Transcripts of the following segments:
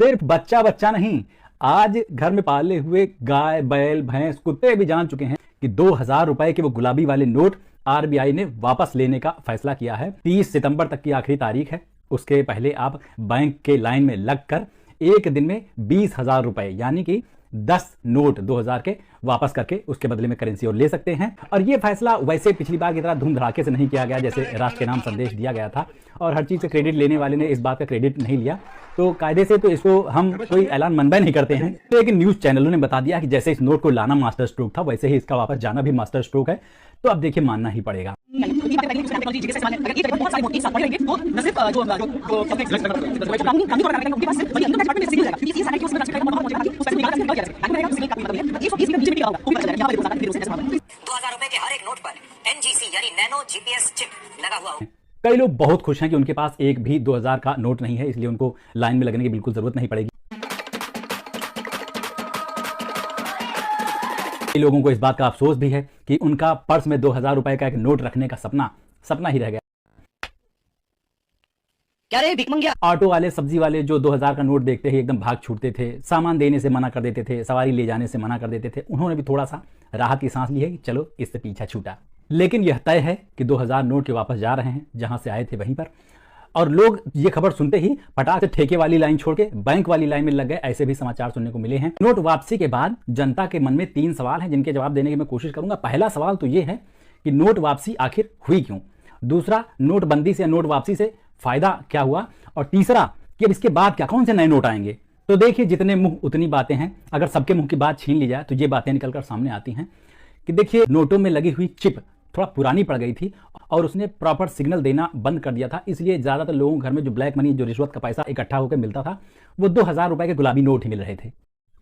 सिर्फ बच्चा बच्चा नहीं, आज घर में पाले हुए गाय बैल भैंस कुत्ते भी जान चुके हैं कि 2000 रुपए के वो गुलाबी वाले नोट आरबीआई ने वापस लेने का फैसला किया है। 30 सितंबर तक की आखिरी तारीख है। उसके पहले आप बैंक के लाइन में लगकर एक दिन में 20,000 रुपए यानी कि 10 नोट 2000 के वापस करके उसके बदले में करेंसी और ले सकते हैं। और ये फैसला वैसे पिछली बार की तरह धूम धड़ाके से नहीं किया गया जैसे राष्ट्र के नाम संदेश दिया गया था और हर चीज से क्रेडिट लेने वाले ने इस बात का क्रेडिट नहीं लिया। तो कायदे से तो इसको हम कोई ऐलान मनबे नहीं करते हैं। लेकिन न्यूज चैनलों ने बता दिया कि जैसे इस नोट को लाना मास्टर स्ट्रोक था वैसे ही इसका वापस जाना भी मास्टर स्ट्रोक है। तो अब देखिए मानना ही पड़ेगा। ₹2000 के हर एक नोट पर NGC यानी नैनो GPS चिप लगा हुआ हो। कई लोग बहुत खुश हैं कि उनके पास एक भी 2000 का नोट नहीं है, इसलिए उनको लाइन में लगने की बिल्कुल जरूरत नहीं पड़ेगी। कई लोगों को इस बात का अफसोस भी है कि उनका पर्स में 2000 रुपए का एक नोट रखने का सपना ही रह गया। क्या रे भिख मंगिया? ऑटो वाले सब्जी वाले जो 2000 का नोट देखते ही एकदम भाग छूटते थे, सामान देने से मना कर देते थे, सवारी ले जाने से मना कर देते थे, उन्होंने भी थोड़ा सा राहत की सांस ली है कि चलो इससे पीछा छूटा। लेकिन यह तय है कि 2000 नोट के वापस जा रहे हैं जहां से आए थे वहीं पर। और लोग ये खबर सुनते ही फटाक से ठेके वाली लाइन छोड़ के बैंक वाली लाइन में लग गए, ऐसे भी समाचार सुनने को मिले हैं। नोट वापसी के बाद जनता के मन में 3 सवाल हैं जिनके जवाब देने की मैं कोशिश करूंगा। पहला सवाल तो ये है कि नोट वापसी आखिर हुई क्यों? दूसरा, नोटबंदी से या नोट वापसी से फायदा क्या हुआ? और तीसरा कि अब इसके बाद क्या, कौन से नए नोट आएंगे? तो देखिए, जितने मुंह उतनी बातें हैं। अगर सबके मुंह की बात छीन ली जाए तो ये बातें निकलकर सामने आती हैं कि देखिए, नोटों में लगी हुई चिप थोड़ा पुरानी पड़ गई थी और उसने प्रॉपर सिग्नल देना बंद कर दिया था। इसलिए ज्यादातर लोगों के घर में जो ब्लैक मनी, जो रिश्वत का पैसा इकट्ठा होकर मिलता था, वो 2000 रुपए के गुलाबी नोट ही मिल रहे थे।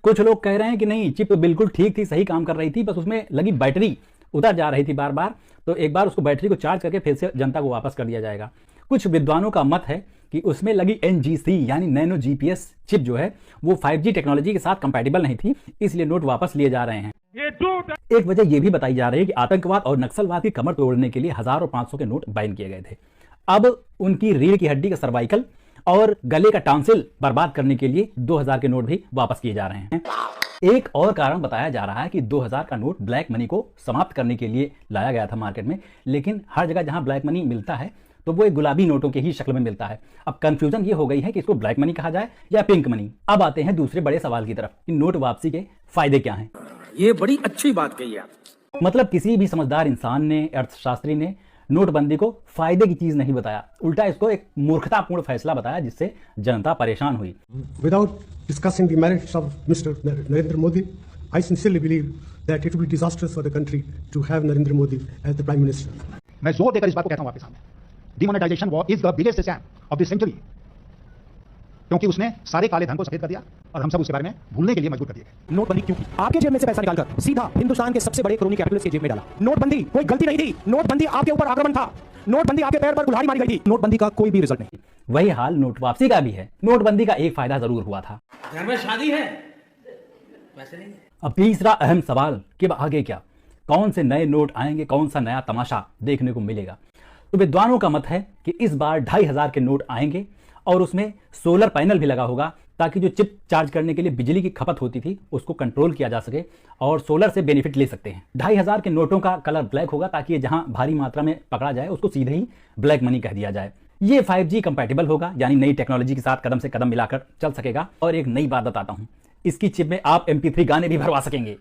कुछ लोग कह रहे हैं कि नहीं, चिप तो बिल्कुल ठीक थी, सही काम कर रही थी, बस उसमें लगी बैटरी उतर जा रही थी बार बार, तो एक बार उसको बैटरी को चार्ज करके फिर से जनता को वापस कर दिया जाएगा। कुछ विद्वानों का मत है कि उसमें लगी NGC यानी नैनो GPS चिप जो है वो 5G टेक्नोलॉजी के साथ कंपैटिबल नहीं थी, इसलिए नोट वापस लिए जा रहे हैं। एक वजह यह भी बताई जा रही है कि आतंकवाद और नक्सलवाद की कमर तोड़ने के लिए 1000 और 500 के नोट बैन किए गए थे। अब उनकी रीढ़ की हड्डी का सर्वाइकल और गले का टांसिल बर्बाद करने के लिए 2000 के नोट भी वापस किए जा रहे हैं। एक और कारण बताया जा रहा है कि 2000 का नोट ब्लैक मनी को समाप्त करने के लिए लाया गया था मार्केट में, लेकिन हर जगह जहां ब्लैक मनी मिलता है तो वो एक गुलाबी नोटों के ही शक्ल में मिलता है। अब कंफ्यूजन ये हो गई है कि इसको ब्लैक मनी कहा जाए या पिंक मनी। अब आते हैं दूसरे बड़े सवाल की तरफ कि नोट वापसी के फायदे क्या हैं। ये बड़ी अच्छी बात कही आप। मतलब किसी भी समझदार इंसान ने, अर्थशास्त्री ने नोटबंदी को फायदे की चीज नहीं बताया, उल्टा इसको एक मूर्खतापूर्ण फैसला बताया जिससे जनता परेशान हुई। Without discussing the merits of Mr. Narendra Modi, I sincerely believe that it will be disastrous for the country to have Narendra Modi as the Prime Minister. मैं जोर देकर इस बात को कहता हूं आपके सामने, demonetisation war is the biggest scam of the century, क्योंकि उसने सारे काले धन को सफेद कर दिया और हम सब उसके बारे में भूलने के लिए मजबूर कर दिए गए। नोटबंदी क्यों की? आपके जेब में से पैसा निकालकर सीधा हिंदुस्तान के सबसे बड़े क्रोनी कैपिटलिस्ट के जेब में डाला। नोटबंदी कोई गलती नहीं थी, नोटबंदी आपके ऊपर आक्रमण था, नोटबंदी आपके पैर पर कुल्हाड़ी मारी गई थी, नोटबंदी का कोई भी रिजल्ट नहीं। वही हाल नोट वापसी का भी है। नोटबंदी का एक फायदा जरूर हुआ था, घर में शादी है, वैसे नहीं। अब तीसरा अहम सवाल कि आगे क्या, कौन से नए नोट आएंगे, कौन सा नया तमाशा देखने को मिलेगा? तो विद्वानों का मत है कि इस बार 2500 के नोट आएंगे और उसमें सोलर पैनल भी लगा होगा ताकि जो चिप चार्ज करने के लिए बिजली की खपत होती थी उसको कंट्रोल किया जा सके और सोलर से बेनिफिट ले सकते हैं। 2500 के नोटों का कलर ब्लैक होगा ताकि ये जहां भारी मात्रा में पकड़ा जाए उसको सीधे ही ब्लैक मनी कह दिया जाए। ये 5G कंपैटिबल होगा, यानी नई टेक्नोलॉजी के साथ कदम से कदम मिलाकर चल सकेगा। और एक नई बात बताता हूं, इसकी चिप में आप MP3 गाने भी भरवा सकेंगे।